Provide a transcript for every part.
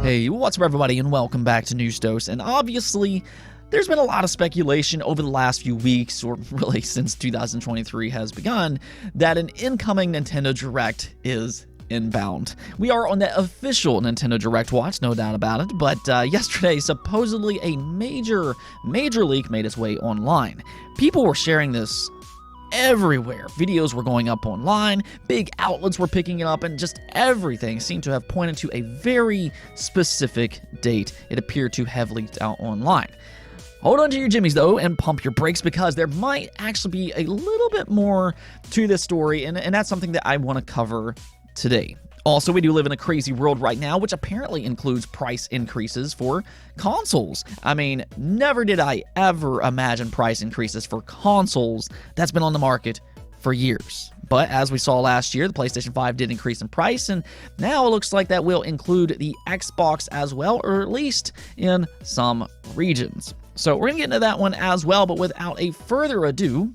Hey, what's up everybody, and welcome back to News Dose. And obviously, there's been a lot of speculation over the last few weeks, or really since 2023 has begun, that an incoming Nintendo Direct is inbound. We are on the official Nintendo Direct watch, no doubt about it, but yesterday, supposedly a major leak made its way online. People were sharing this everywhere. Videos were going up online, big outlets were picking it up, and just everything seemed to have pointed to a very specific date it appeared to have leaked out online. Hold on to your jimmies, though, and pump your brakes, because there might actually be a little bit more to this story, and that's something that I want to cover today. Also, we do live in a crazy world right now, which apparently includes price increases for consoles. I mean, never did I ever imagine price increases for consoles that's been on the market for years. But as we saw last year, the PlayStation 5 did increase in price, and now it looks like that will include the Xbox as well, or at least in some regions. So we're going to get into that one as well, but without a further ado,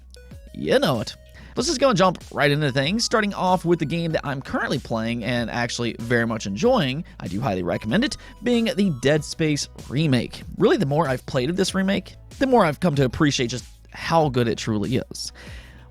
you know it. Let's just go and jump right into things, starting off with the game that I'm currently playing and actually very much enjoying. I do highly recommend it, being the Dead Space remake. Really, the more I've played of this remake, the more I've come to appreciate just how good it truly is.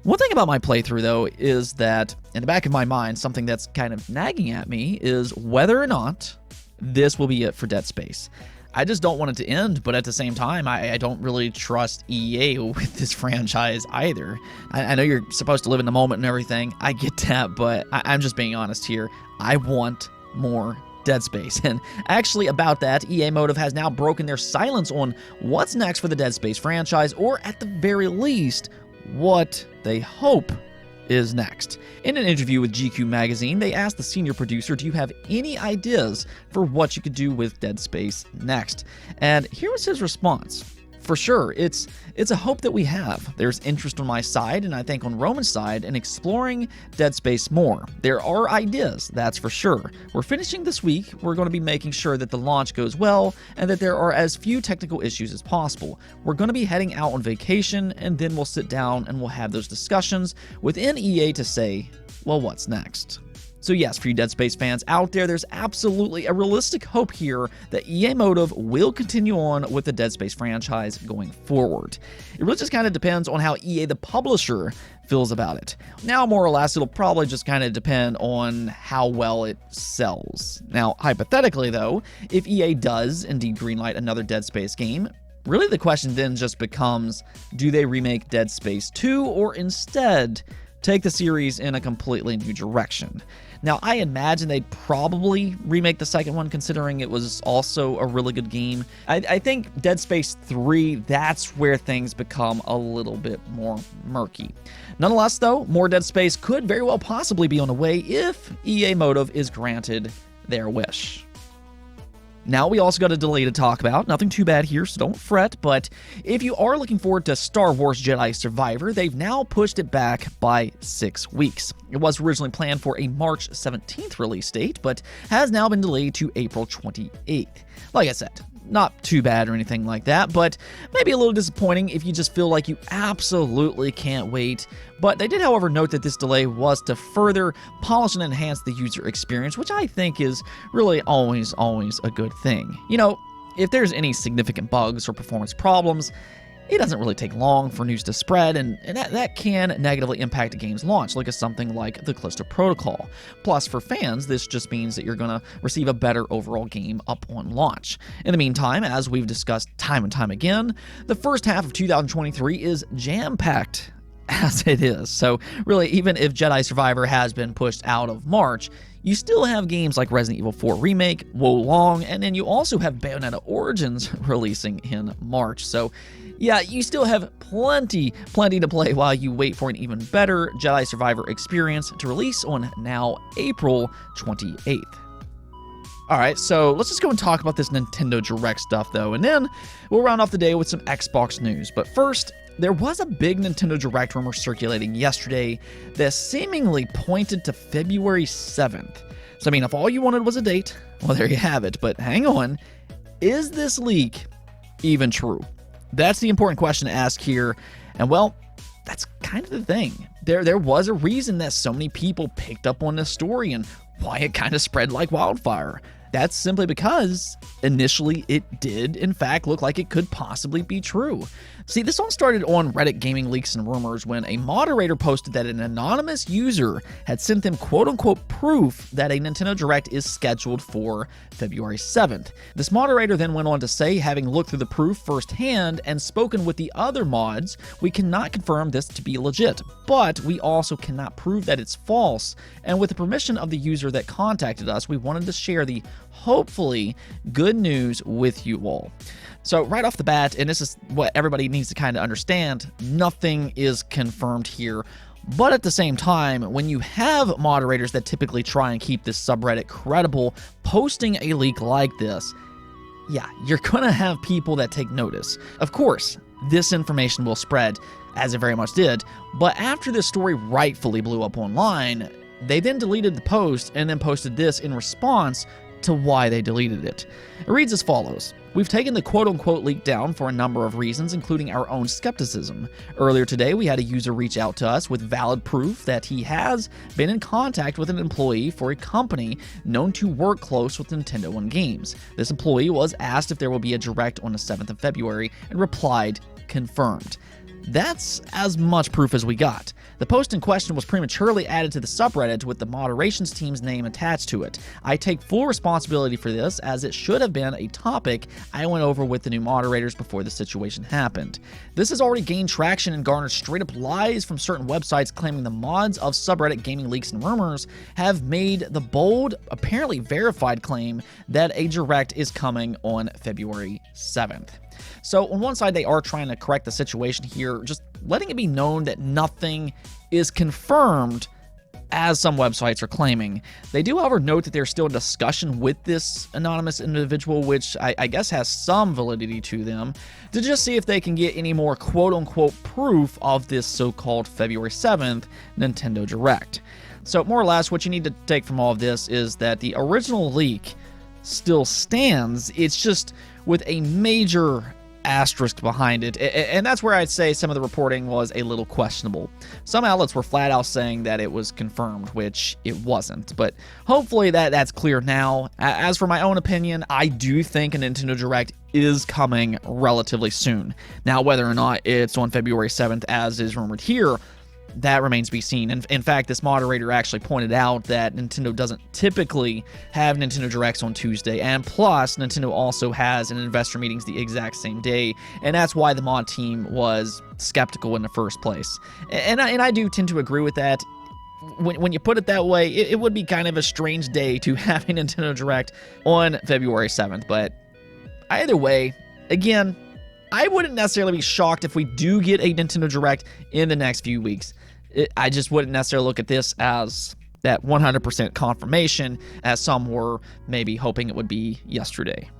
One thing about my playthrough, though, is that in the back of my mind, something that's kind of nagging at me is whether or not this will be it for Dead Space. I just don't want it to end, but at the same time, I don't really trust EA with this franchise either. I know you're supposed to live in the moment and everything. I get that, but I'm just being honest here. I want more Dead Space. And actually, about that, EA Motive has now broken their silence on what's next for the Dead Space franchise, or at the very least, what they hope is next. In an interview with GQ magazine, they asked the senior producer, do you have any ideas for what you could do with Dead Space next? And here was his response. For sure, it's a hope that we have. There's interest on my side, and I think on Roman's side, in exploring Dead Space more. There are ideas, that's for sure. We're finishing this week. We're going to be making sure that the launch goes well, and that there are as few technical issues as possible. We're going to be heading out on vacation, and then we'll sit down and we'll have those discussions within EA to say, well, what's next? So yes, for you Dead Space fans out there, there's absolutely a realistic hope here that EA Motive will continue on with the Dead Space franchise going forward. It really just kind of depends on how EA, the publisher, feels about it. Now, more or less, it'll probably just kind of depend on how well it sells. Now, hypothetically though, if EA does indeed greenlight another Dead Space game, really the question then just becomes, do they remake Dead Space 2, or instead take the series in a completely new direction? Now, I imagine they'd probably remake the second one, considering it was also a really good game. I think Dead Space 3, that's where things become a little bit more murky. Nonetheless, though, more Dead Space could very well possibly be on the way if EA Motive is granted their wish. Now, we also got a delay to talk about. Nothing too bad here, so don't fret, but if you are looking forward to Star Wars Jedi Survivor, they've now pushed it back by 6 weeks. It was originally planned for a March 17th release date, but has now been delayed to April 28th. Like I said, not too bad or anything like that, but maybe a little disappointing if you just feel like you absolutely can't wait. But they did, however, note that this delay was to further polish and enhance the user experience, which I think is really always a good thing. You know, if there's any significant bugs or performance problems, it doesn't really take long for news to spread, and that can negatively impact a game's launch, like something like the Callisto Protocol. Plus, for fans, this just means that you're going to receive a better overall game up on launch. In the meantime, as we've discussed time and time again, the first half of 2023 is jam-packed as it is. So really, even if Jedi Survivor has been pushed out of March, you still have games like Resident Evil 4 Remake, Wo Long, and then you also have Bayonetta Origins releasing in March. So yeah, you still have plenty to play while you wait for an even better Jedi Survivor experience to release on now April 28th. Alright, so let's just go and talk about this Nintendo Direct stuff though, and then we'll round off the day with some Xbox news. But first, there was a big Nintendo Direct rumor circulating yesterday that seemingly pointed to February 7th. So I mean, if all you wanted was a date, well, there you have it. But hang on, is this leak even true? That's the important question to ask here, and well, that's kind of the thing. There was a reason that so many people picked up on this story and why it kind of spread like wildfire. That's simply because initially it did, in fact, look like it could possibly be true. See, this all started on Reddit Gaming Leaks and Rumors when a moderator posted that an anonymous user had sent them quote-unquote proof that a Nintendo Direct is scheduled for February 7th. This moderator then went on to say, having looked through the proof firsthand and spoken with the other mods, we cannot confirm this to be legit, but we also cannot prove that it's false, and with the permission of the user that contacted us, we wanted to share the hopefully good news with you all. So right off the bat, and this is what everybody needs to kind of understand, nothing is confirmed here. But at the same time, when you have moderators that typically try and keep this subreddit credible, posting a leak like this, yeah, you're gonna have people that take notice. Of course, this information will spread, as it very much did, but after this story rightfully blew up online, they then deleted the post and then posted this in response to why they deleted it. It reads as follows. We've taken the quote-unquote leak down for a number of reasons, including our own skepticism. Earlier today, we had a user reach out to us with valid proof that he has been in contact with an employee for a company known to work close with Nintendo and games. This employee was asked if there will be a Direct on the 7th of February and replied, confirmed. That's as much proof as we got. The post in question was prematurely added to the subreddit with the moderations team's name attached to it. I take full responsibility for this, as it should have been a topic I went over with the new moderators before the situation happened. This has already gained traction and garnered straight-up lies from certain websites claiming the mods of subreddit Gaming Leaks and Rumors have made the bold, apparently verified claim that a Direct is coming on February 7th. So on one side, they are trying to correct the situation here, just letting it be known that nothing is confirmed, as some websites are claiming. They do, however, note that there's still a discussion with this anonymous individual, which I guess has some validity to them, to just see if they can get any more quote-unquote proof of this so-called February 7th Nintendo Direct. So more or less, what you need to take from all of this is that the original leak still stands. It's just with a major asterisk behind it, and that's where I'd say some of the reporting was a little questionable. Some outlets were flat out saying that it was confirmed, which it wasn't, but hopefully that's clear now. As for my own opinion, I do think a Nintendo Direct is coming relatively soon. Now, whether or not it's on February 7th, as is rumored here, that remains to be seen. And in fact, this moderator actually pointed out that Nintendo doesn't typically have Nintendo Directs on Tuesday, and plus, Nintendo also has an investor meetings the exact same day, and that's why the mod team was skeptical in the first place. And I do tend to agree with that. When you put it that way, it would be kind of a strange day to have a Nintendo Direct on February 7th, but either way, again, I wouldn't necessarily be shocked if we do get a Nintendo Direct in the next few weeks. I just wouldn't necessarily look at this as that 100% confirmation, as some were maybe hoping it would be yesterday.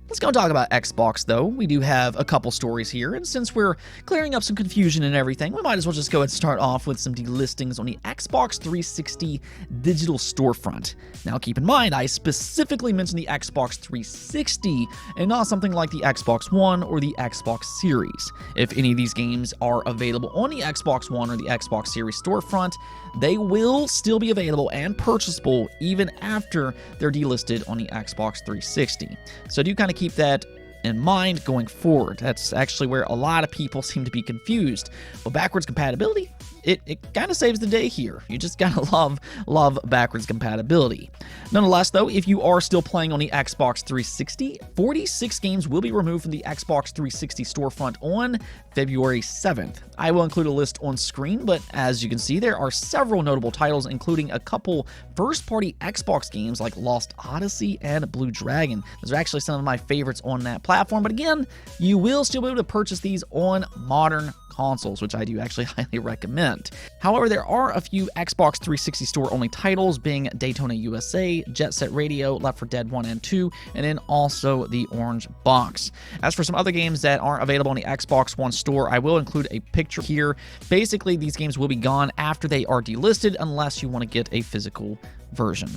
Let's go and talk about Xbox, though. We do have a couple stories here, and since we're clearing up some confusion and everything, we might as well just go and start off with some delistings on the Xbox 360 digital storefront. Now, keep in mind, I specifically mentioned the Xbox 360 and not something like the Xbox One or the Xbox Series. If any of these games are available on the Xbox One or the Xbox Series storefront, they will still be available and purchasable even after they're delisted on the Xbox 360. So do kind of keep that in mind going forward. That's actually where a lot of people seem to be confused. But backwards compatibility, it kind of saves the day here. You just gotta love backwards compatibility. Nonetheless, though, if you are still playing on the Xbox 360, 46 games will be removed from the Xbox 360 storefront on February 7th. I will include a list on screen, but as you can see, there are several notable titles, including a couple first-party Xbox games like Lost Odyssey and Blue Dragon. Those are actually some of my favorites on that platform, but again, you will still be able to purchase these on modern consoles, which I do actually highly recommend. However, there are a few Xbox 360 store-only titles, being Daytona USA, Jet Set Radio, Left 4 Dead 1 and 2, and then also the Orange Box. As for some other games that aren't available on the Xbox One store, I will include a picture here. Basically, these games will be gone after they are delisted unless you want to get a physical version.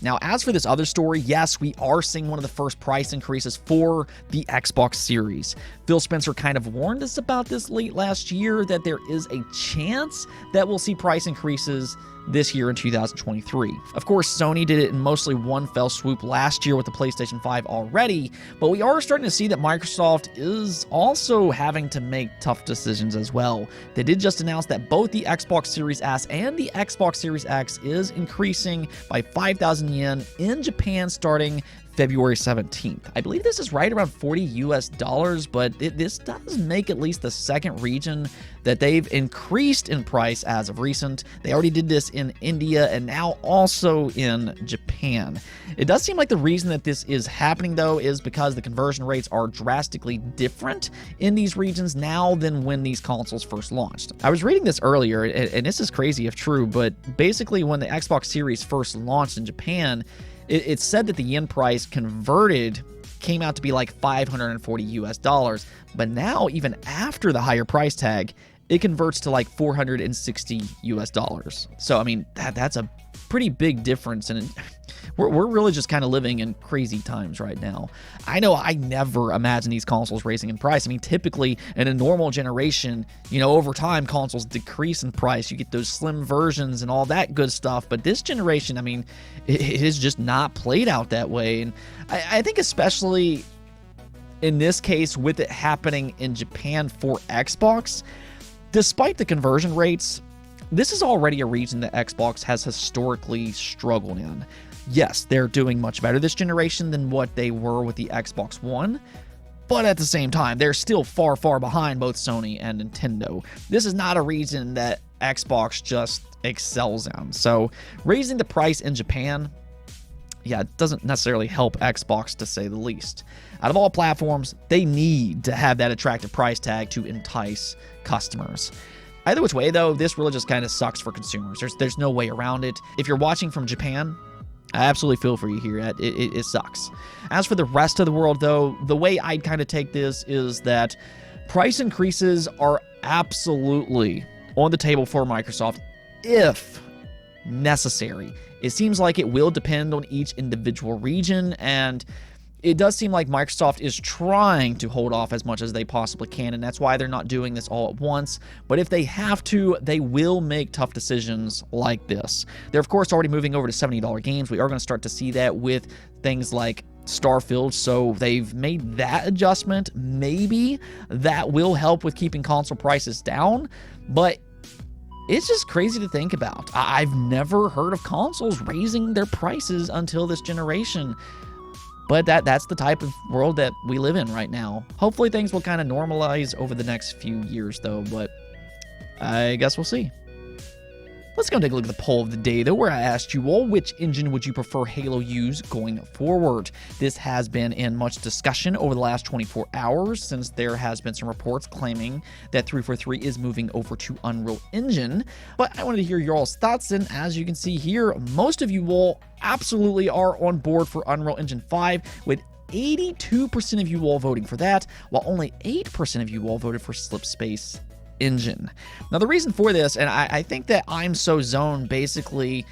Now, as for this other story, yes, we are seeing one of the first price increases for the Xbox Series. Phil Spencer kind of warned us about this late last year, that there is a chance that we'll see price increases this year in 2023. Of course, Sony did it in mostly one fell swoop last year with the PlayStation 5 already, but we are starting to see that Microsoft is also having to make tough decisions as well. They did just announce that both the Xbox Series S and the Xbox Series X is increasing by 5,000 yen in Japan starting February 17th. I believe this is right around $40 US, but this does make at least the second region that they've increased in price as of recent. They already did this in India and now also in Japan. It does seem like the reason that this is happening, though, is because the conversion rates are drastically different in these regions now than when these consoles first launched. I was reading this earlier, and this is crazy if true, but basically when the Xbox Series first launched in Japan, it said that the yen price converted came out to be like $540 US, but now even after the higher price tag, it converts to like $460 US. So I mean, that's a pretty big difference, and we're really just kind of living in crazy times right now. I know I never imagined these consoles raising in price. I mean, typically in a normal generation, over time consoles decrease in price. You get those slim versions and all that good stuff, but this generation, I mean, it is just not played out that way. And I think especially in this case with it happening in Japan for Xbox, despite the conversion rates, this is already a region that Xbox has historically struggled in. Yes, they're doing much better this generation than what they were with the Xbox One, but at the same time, they're still far, far behind both Sony and Nintendo. This is not a region that Xbox just excels in. So raising the price in Japan, yeah, it doesn't necessarily help Xbox, to say the least. Out of all platforms, they need to have that attractive price tag to entice customers. Either which way, though, this really just kind of sucks for consumers. There's no way around it. If you're watching from Japan, I absolutely feel for you here. It sucks. As for the rest of the world, though, the way I'd kind of take this is that price increases are absolutely on the table for Microsoft if necessary. It seems like it will depend on each individual region, and it does seem like Microsoft is trying to hold off as much as they possibly can, and that's why they're not doing this all at once. But if they have to, they will make tough decisions like this. They're, of course, already moving over to $70 games. We are going to start to see that with things like Starfield, so they've made that adjustment. Maybe that will help with keeping console prices down, but it's just crazy to think about. I've never heard of consoles raising their prices until this generation. But that's the type of world that we live in right now. Hopefully things will kind of normalize over the next few years, though, but I guess we'll see. Let's go take a look at the poll of the day, though, where I asked you all, which engine would you prefer Halo use going forward? This has been in much discussion over the last 24 hours, since there has been some reports claiming that 343 is moving over to Unreal Engine. But I wanted to hear your all's thoughts, and as you can see here, most of you all absolutely are on board for Unreal Engine 5, with 82% of you all voting for that, while only 8% of you all voted for Slipspace Engine. Now, the reason for this, and I think that I'm So Zone basically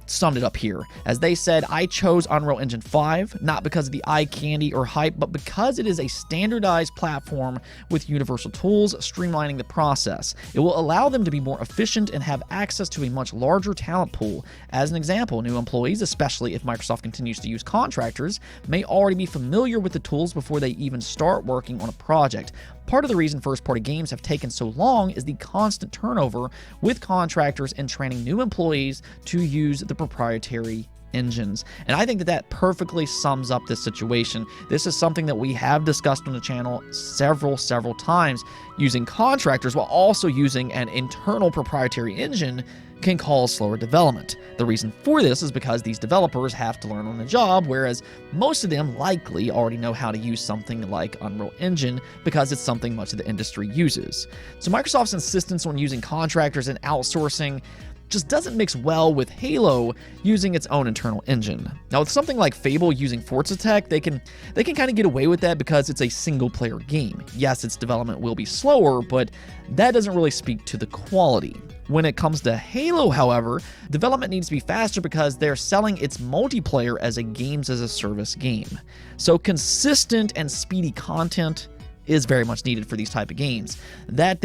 summed it up here, as they said, I chose Unreal Engine 5 not because of the eye candy or hype, but because it is a standardized platform with universal tools streamlining the process. It will allow them to be more efficient and have access to a much larger talent pool. As an example, new employees, especially if Microsoft continues to use contractors, may already be familiar with the tools before they even start working on a project. Part of the reason first-party games have taken so long is the constant turnover with contractors and training new employees to use the proprietary engines. And I think that perfectly sums up this situation. This is something that we have discussed on the channel several times. Using contractors while also using an internal proprietary engine can cause slower development. The reason for this is because these developers have to learn on the job, whereas most of them likely already know how to use something like Unreal Engine because it's something much of the industry uses. So Microsoft's insistence on using contractors and outsourcing just doesn't mix well with Halo using its own internal engine. Now, with something like Fable using Forza Tech, they can kind of get away with that because it's a single-player game. Yes, its development will be slower, but that doesn't really speak to the quality. When it comes to Halo, however, development needs to be faster because they're selling its multiplayer as a games-as-a-service game. So consistent and speedy content is very much needed for these type of games. That's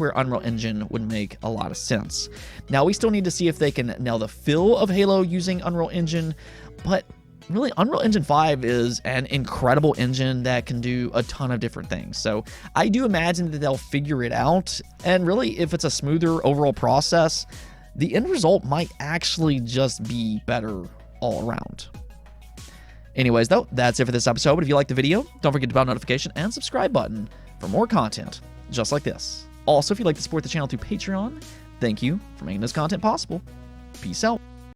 where Unreal Engine would make a lot of sense. Now, we still need to see if they can nail the feel of Halo using Unreal Engine, but really, Unreal Engine 5 is an incredible engine that can do a ton of different things. So I do imagine that they'll figure it out, and really, if it's a smoother overall process, the end result might actually just be better all around. Anyways, though, that's it for this episode. But if you liked the video, don't forget to bell notification and subscribe button for more content just like this. Also, if you'd like to support the channel through Patreon, thank you for making this content possible. Peace out.